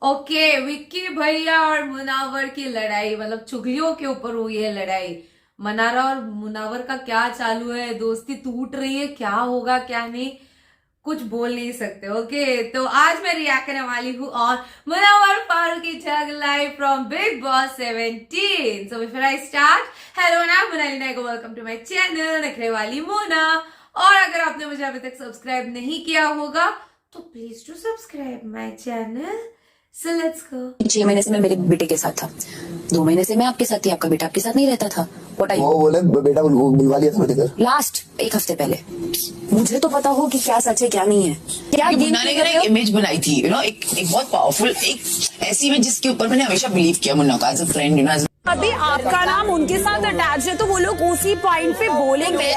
Okay, Vicky भैया और मुनावर की लड़ाई, मतलब चुगलियों के ऊपर हुई है लड़ाई। मनारा और मुनावर का क्या चालू है, दोस्ती टूट रही है, क्या होगा क्या नहीं, कुछ बोल नहीं सकते। ओके, तो आज मैं रिएक्ट करने वाली हूँ और मुनावर फारूकी जग live from Bigg Boss 17। So before I start, hello ना मोनालिना को, वेलकम टू माय चैनल नखरे वाली मोना। और अगर आपने मुझे अभी तक सब्सक्राइब नहीं किया होगा तो please to subscribe my channel. So let's go. 6 महीने से मैं मेरे बेटे के साथ था, 2 महीने से मैं आपके साथ थी, आपका बेटा आपके साथ नहीं रहता था। वो बोले बेटा बुलवा लिया था घर लास्ट 1 हफ्ते पहले। मुझे तो पता हो कि क्या सच है क्या नहीं है। क्या मुन्ना ने एक इमेज बनाई थी, एक बहुत पावरफुल, एक ऐसी इमेज जिसके ऊपर मैंने हमेशा बिलीव किया मुन्ना का एज अ फ्रेंड। अभी आपका नाम उनके साथ अटैच है तो वो लोग उसी पॉइंट पे बोलेंगे।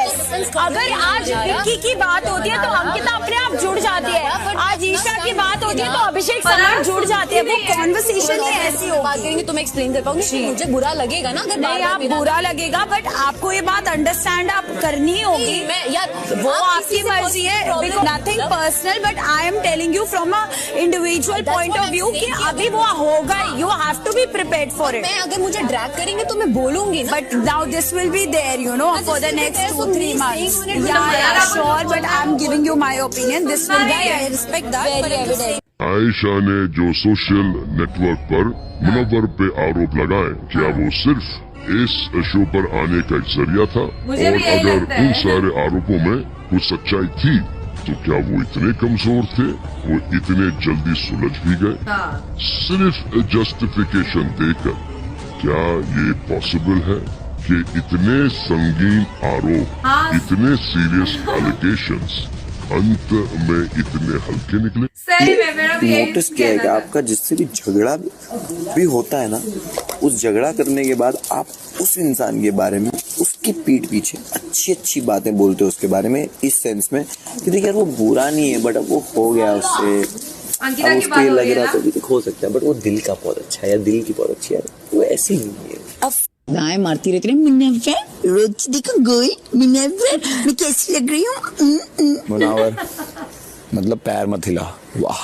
अगर आज विक्की की बात होती है तो अंकिता अपने आप जुड़ जाती है, आज ईशा की बात होती है तो अभिषेक समर जुड़ जाते हैं। वो कॉन्वर्सेशन ही ऐसी होगी। तो मैं एक्सप्लेन कर पाऊंगी, मुझे बुरा लगेगा ना अगर नहीं, आप बुरा लगेगा, बट आपको ये बात अंडरस्टैंड आप करनी होगी। यार वो आपकी मर्जी है, nothing personal, but I am telling you from a individual point of view कि अभी वो होगा, you have to be prepared for it. मैं अगर मुझे ड्रैग करेंगे तो मैं बोलूंगी ना, But now this will be there, you know, for the next 2-3 months. Yeah, sure, but I'm giving you my opinion. This will be there. I respect that, but evident. Ayesha ने जो सोशल नेटवर्क पर मुनव्वर पे आरोप लगाए, क्या वो सिर्फ इस शो पर आने का एक जरिया था? मुझे और भी यही अगर लगता है। उन सारे आरोपों में कुछ सच्चाई थी तो क्या वो इतने कमजोर थे, वो इतने जल्दी सुलझ भी गए? हाँ। सिर्फ जस्टिफिकेशन देकर क्या ये पॉसिबल है कि इतने संगीन आरोप, हाँ। इतने सीरियस एलिगेशंस अंत में इतने हल्के निकले? सही में मेरा भी यही नोटिस किया है कि कहना था। आपका जिससे भी झगड़ा भी होता है ना, उस झगड़ा करने के बाद आप उस इंसान के बारे में, उसकी पीठ पीछे अच्छी बातें बोलते हो उसके बारे में, इस सेंस में कि देखिए यार वो बुरा नहीं है, बट अब वो हो गया उससे, अंकिता अब की बात उसके हो लग गई रहा ना? तो भी हो सकता है, बट वो दिल का बहुत अच्छा है या दिल की बहुत अच्छी है, वो ऐसी ही नहीं है। दाएं मारती रहती है मुन्ना, रोज देखो गोई मुन्ना, मैं कैसी लग रही हूँ। मुनावर मतलब पैर मत हिला, वाह।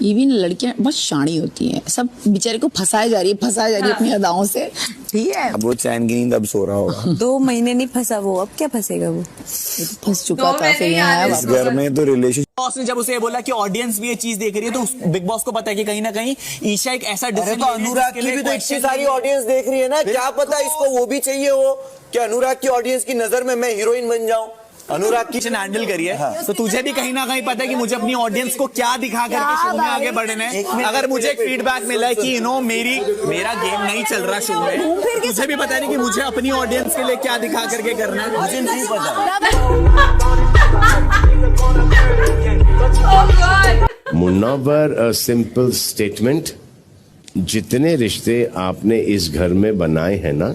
इवन लड़कियां बहुत शानी होती हैं, सब बेचारे को फंसाई जा रही है अपनी अदाओं से। ठीक है, अब वो चैन की नींद अब सो रहा होगा। 2 महीने नहीं फंसा वो, अब क्या फंसेगा वो? फंस चुका दो था, महीने फिर ही यहाँ आया आने वापस। इस घर में तो रिलेशन बॉस ने जब उसे ये बोला कि ऑडियंस भी ये चीज देख रही है, तो बिग बॉस को पता है कि कहीं ना कहीं ईशा एक ऐसा अरे तो अनुराग की भी तो इतनी सारी ऑडियंस देख रही है ना, क्या पता इसको वो भी चाहिए हो कि अनुराग की ऑडियंस की नजर में मैं हीरोइन बन जाऊं। अनुराग की हैंडल करिए, तो तुझे भी कहीं ना कहीं पता है कि मुझे अपनी ऑडियंस को क्या दिखा करके शो में आगे बढ़ना है। अगर मुझे एक फीडबैक मिला है कि मेरा गेम नहीं चल रहा शो में, तुझे भी पता नहीं कि मुझे अपनी ऑडियंस के लिए क्या दिखा करके करना है। मुझे नहीं पता। मुन्नावर अ सिंपल स्टेटमेंट, जितने रिश्ते आपने इस घर में बनाए हैं ना,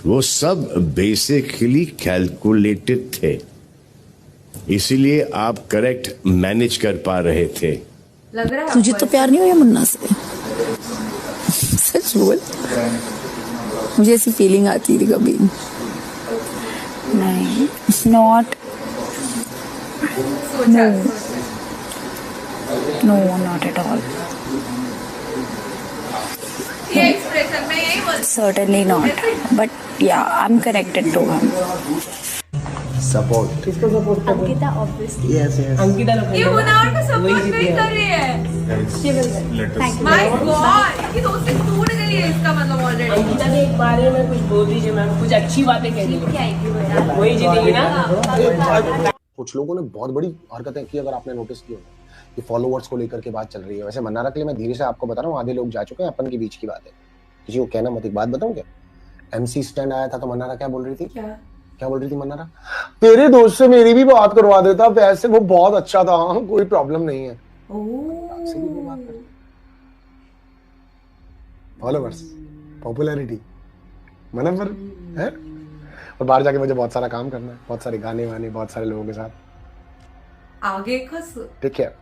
वो सब बेसिकली कैलकुलेटेड थे, इसीलिए आप करेक्ट मैनेज कर पा रहे थे। लग रहा है तुझे आपको तो प्यार नहीं हुआ मुन्ना से? सच बोल, मुझे ऐसी फीलिंग आती थी कभी नहीं। नॉट सोचा? नो, नॉट एट ऑल, ये एक्सप्रेशन में यही बोल। certainly not, but yeah, I'm connected to him. Support ये मुनावर को सपोर्ट नहीं कर रही है। माय गॉड, इसकी दोस्ती टूट गई है इसका मतलब ऑलरेडी। अंकिता के एक बारे में कुछ बोल दीजिए मैम, कुछ अच्छी बातें कह दीजिए, वही जीतेगी ना। कुछ लोगों ने बहुत बड़ी हरकतें की, अगर आपने नोटिस किया कि फॉलोवर्स को लेकर के बात चल रही है। वैसे मन्नारा के लिए मैं धीरे से आपको बता रहा हूँ, आधे लोग जा चुके हैं, अपन के बीच की बात है, किसी को कहना मत। एक बात बताऊं क्या, एमसी स्टैंड आया था तो मन्नारा क्या बोल रही थी? क्या बोल रही थी मन्नारा? तेरे दोस्त से मेरी भी बात करवा देता, वैसे वो बहुत अच्छा था, कोई प्रॉब्लम नहीं है। फॉलोवर्स, पॉपुलैरिटी, मुनव्वर है, और बाहर जाके मुझे बहुत सारा काम करना है, बहुत सारे गाने वाने, बहुत सारे लोगों के साथ आगे खस ठीक है।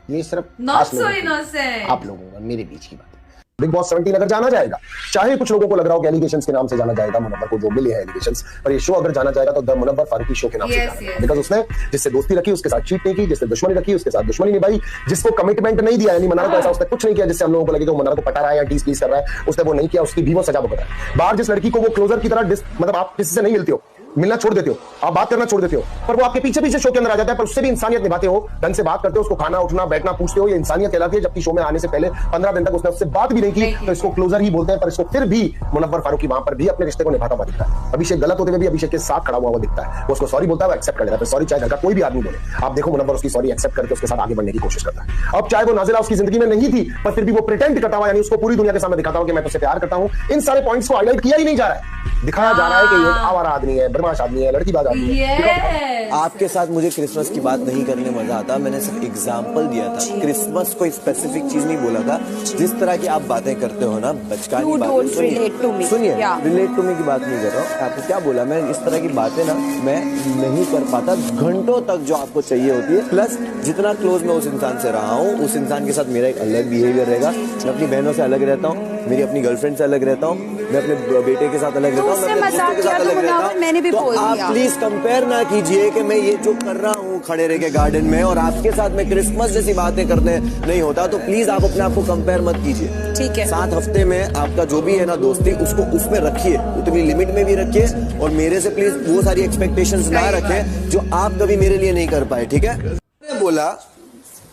ये सिर्फ नॉट सो इनोसेंट आप लोगों का, मेरे बीच की बात है। बिग बॉस 17 अगर जाना जाएगा, चाहे कुछ लोगों को लग रहा हो कि एलिगेशंस के नाम से जाना जाएगा मुनव्वर को, जो मिले हैं एलिगेशंस, पर ये शो अगर जाना जाएगा तो द मुनव्वर फारूकी शो के नाम से जाएगा। बिकॉज उसने जिससे दोस्ती रखी उसके साथ चीट नहीं की, जिससे दुश्मनी रखी उसके साथ दुश्मनी निभाई, जिसको कमिटमेंट नहीं दिया, यानी मनारा को ऐसा उसने कुछ नहीं किया जिससे हम लोगों को लगे कि वो मनारा को पटा रहा है या टीज प्लीज कर रहा है, उसने वो नहीं किया, उसकी भी वो सजा भुगता है। बाहर जिस लड़की को वो क्लोजर की तरह मतलब आप किसी से नहीं मिलते हो, मिलना छोड़ देते हो, आप बात करना छोड़ देते हो, पर वो आपके पीछे पीछे शो के अंदर आ जाता है, पर उससे भी इंसानियत निभाते हो, ढंग से बात करते हो, उसको खाना उठना बैठना पूछते हो, ये इंसानियत कहलाती है। जबकि शो में आने से पहले 15 दिन तक उसने उससे बात भी नहीं की, तो इसको क्लोजर ही बोलते हैं। पर इसको फिर भी मुनव्वर फारूकी वहां पर भी अपने रिश्ते को निभाता हुआ दिखता है। अभिषेक गलत होते हुए भी अभिषेक के साथ खड़ा हुआ वो दिखता है, वो उसको सॉरी बोलता है, वो एक्सेप्ट कर लेता है। सॉरी चाहे घर का कोई भी आदमी बोले, आप देखो मुनव्वर उसकी सॉरी एक्सेप्ट करके उसके साथ आगे बढ़ने की कोशिश करता है। अब चाहे वो नाज़िला उसकी जिंदगी में नहीं थी, पर फिर भी वो प्रिटेंड करता हुआ, यानी उसको पूरी दुनिया के सामने दिखाता हूं कि मैं तुझसे प्यार करता हूं। इन सारे पॉइंट्स को हाईलाइट किया ही नहीं जा रहा है, दिखाया जा रहा है कि ये आवारा आदमी है, बदमाश आदमी है, लड़कीबाज आदमी है। आपके साथ मुझे क्रिसमस की बात नहीं करने मजा आता, मैंने सिर्फ एग्जाम्पल दिया था, क्रिसमस कोई स्पेसिफिक चीज नहीं बोला था। जिस तरह की आप बातें करते हो ना, बचकानी बातें, सुनिए, रिलेट टू मी की बात नहीं कर रहा हूँ। आपको क्या बोला, मैं इस तरह की बातें ना मैं नहीं कर पाता, घंटों तक जो आपको चाहिए होती है। प्लस जितना क्लोज मैं उस इंसान से रहा हूँ, उस इंसान के साथ मेरा एक अलग बिहेवियर रहेगा। मैं अपनी बहनों से अलग रहता हूँ, मेरी अपनी गर्लफ्रेंड से अलग रहता हूँ, मैं अपने बेटे के साथ अलग रहता हूँ, मैं अपने दोस्तों के साथ अलग रहता हूँ। मैंने भी बोल आप दिया। प्लीज कंपेयर ना कीजिए कि मैं ये जो कर रहा हूँ खड़े रह के गार्डन में और आपके साथ मैं क्रिसमस जैसी बातें करने नहीं होता। तो प्लीज आप अपने आप को कंपेयर मत कीजिए। ठीक है, 7 हफ्ते में आपका जो भी है ना दोस्ती, उसको उसमें रखिए, उतनी लिमिट में भी रखिए, और मेरे से प्लीज वो सारी एक्सपेक्टेशंस ना रखें जो आप कभी मेरे लिए नहीं कर पाए। ठीक है, मैंने बोला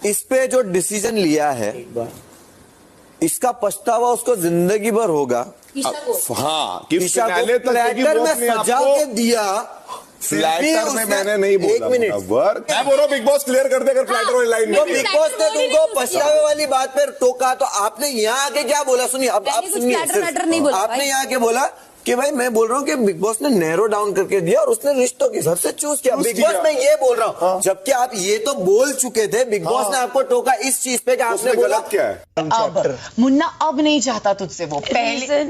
इस पे जो डिसीजन लिया है, इसका पछतावा उसको जिंदगी भर होगा। हाँ, ईशा को प्लेटर में सजा के दिया, फ्लैटर में मैंने नहीं बोला। एक मिनट, मैं बोल रहा हूँ बिग बॉस क्लियर कर दे अगर फ्लैटर वाली लाइन तो नहीं। बिग बॉस ने तुमको पछतावे वाली बात पर टोका, तो आपने यहाँ आके क्या बोला? सुनिए, अब आप सुनिए, आपने यहाँ आके बोला कि भाई मैं बोल रहा हूँ कि बिग बॉस ने नैरो डाउन करके दिया और उसने रिश्तों के हिसाब से चूज किया। बिग बॉस में ये बोल रहा हूँ, हाँ। जबकि आप ये तो बोल चुके थे, बिग बॉस ने आपको टोका इस चीज पे कि आपने बोला गलत क्या है। अब मुन्ना अब नहीं चाहता तुझसे वो पहले,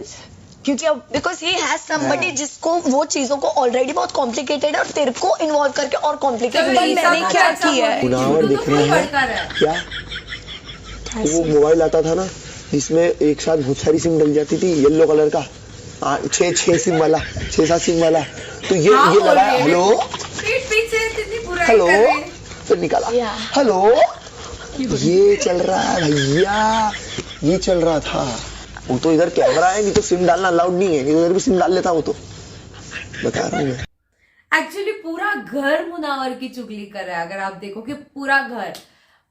क्योंकि अब बिकॉज ही हैज समबडी जिसको वो चीजों को ऑलरेडी बहुत कॉम्प्लिकेटेड है और तेरे को इन्वॉल्व करके और कॉम्प्लिकेटेड। मैंने क्या किया है? मुनावर दिख रहे हैं क्या? वो मोबाइल आता था ना जिसमें एक साथ बहुत सारी सिम डल जाती थी, येलो कलर का, 6 सिम वाला, 6-7 सिम वाला, तो ये लगाया, हेलो हेलो, फिर निकाला, हेलो, ये चल रहा है भैया, ये चल रहा था। वो तो इधर कैमरा है, नहीं तो सिम डालना अलाउड नहीं है, नहीं तो इधर भी सिम डाल लेता वो तो, बता रहा हूँ मैं। एक्चुअली पूरा घर मुनावर की चुगली कर रहा है, अगर आप देखो कि पूरा घर।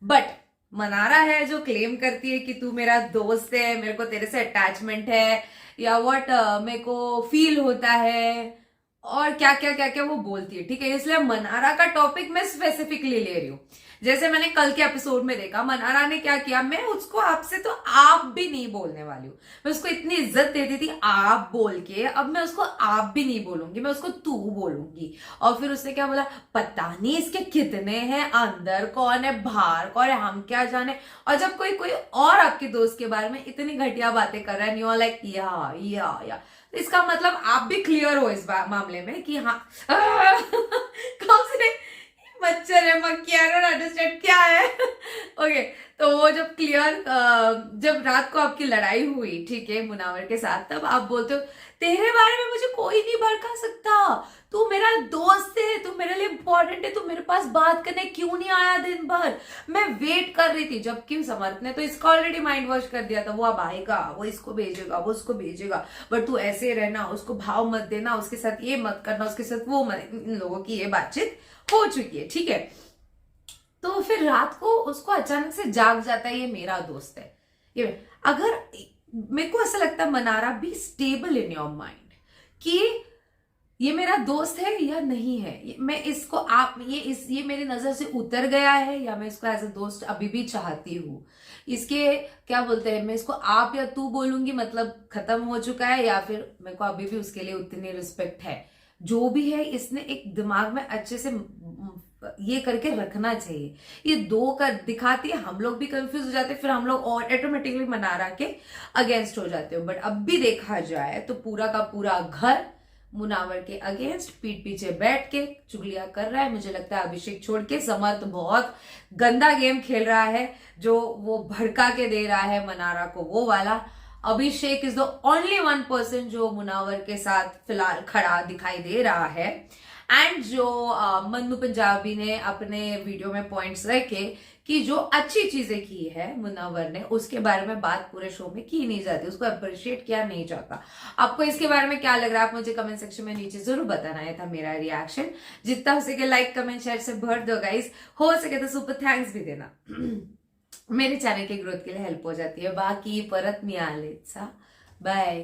बट मनारा है जो क्लेम करती है कि तू मेरा दोस्त है, मेरे को तेरे से अटैचमेंट है, या व्हाट मेरे को फील होता है, और क्या क्या क्या क्या वो बोलती है। ठीक है, इसलिए मनारा का टॉपिक मैं स्पेसिफिकली ले रही हूँ। जैसे मैंने कल के एपिसोड में देखा, मनारा ने क्या किया, मैं उसको आपसे तो आप भी नहीं बोलने वाली हूँ। मैं उसको इतनी इज्जत देती थी आप बोल के, अब मैं उसको आप भी नहीं बोलूंगी, मैं उसको तू बोलूंगी। और फिर उसने क्या बोला, पता नहीं इसके कितने हैं, अंदर कौन है बाहर कौन है, हम क्या जाने। और जब कोई और आपके दोस्त के बारे में इतनी घटिया बातें कर रहा है, यू आर लाइक या तो इसका मतलब आप भी क्लियर हो इस मामले में कि हाँ कौन से मच्छर है, मक्खी, आई डोंट अंडरस्टैंड क्या है। ओके, तो वो जब जब रात को आपकी लड़ाई हुई, ठीक है, मुनावर के साथ, तब आप बोलते हो तेरे बारे में मुझे कोई नहीं भड़का सकता, तू मेरा दोस्त है, तू मेरे लिए इंपॉर्टेंट है, तू मेरे पास बात करने क्यों नहीं आया दिन भर, मैं वेट कर रही थी। जबकि समर्थ ने तो इसका ऑलरेडी माइंड वॉश कर दिया था, वो अब आएगा, वो इसको भेजेगा, वो उसको भेजेगा, बट तू ऐसे रहना, उसको भाव मत देना, उसके साथ ये मत करना, उसके साथ वो मत। इन लोगों की ये बातचीत हो चुकी है, ठीक है। तो फिर रात को उसको अचानक से जाग जाता है, ये मेरा दोस्त है। ये अगर मेरे को ऐसा लगता है, Mannara be stable in your mind कि ये मेरा दोस्त है या नहीं है, मैं इसको ये मेरी नजर से उतर गया है या मैं इसको एज अ दोस्त अभी भी चाहती हूँ। इसके क्या बोलते हैं, मैं इसको आप या तू बोलूंगी मतलब खत्म हो चुका है, या फिर मेरे को अभी भी उसके लिए उतनी रिस्पेक्ट है। जो भी है, इसने एक दिमाग में अच्छे से ये करके रखना चाहिए। ये दो कर दिखाती है, हम लोग भी कंफ्यूज हो जाते हैं, फिर हम लोग और ऑटोमेटिकली मनारा के अगेंस्ट हो जाते हो। बट अब भी देखा जाए तो पूरा का पूरा घर मुनावर के अगेंस्ट पीठ पीछे बैठ के चुगलियां कर रहा है। मुझे लगता है अभिषेक छोड़ के समर्थ बहुत गंदा गेम खेल रहा है, जो वो भड़का के दे रहा है मनारा को, वो वाला। Abhishek is the only one person जो मुनावर के साथ फिलहाल खड़ा दिखाई दे रहा है। एंड जो मन्नू पंजाबी ने अपने वीडियो में पॉइंट्स रखे कि जो अच्छी चीजें की है मुनावर ने, उसके बारे में बात पूरे शो में की नहीं जाती, उसको अप्रिशिएट किया नहीं जाता। आपको इसके बारे में क्या लग रहा है, आप मुझे कमेंट सेक्शन में नीचे जरूर बताना। है था मेरा रिएक्शन। जितना हो सके लाइक कमेंट शेयर से भर दो गाइस, हो सके तो सुपर थैंक्स भी देना मेरे चैनल के ग्रोथ के लिए हेल्प हो जाती है। बाकी परत मिळालेचा बाय।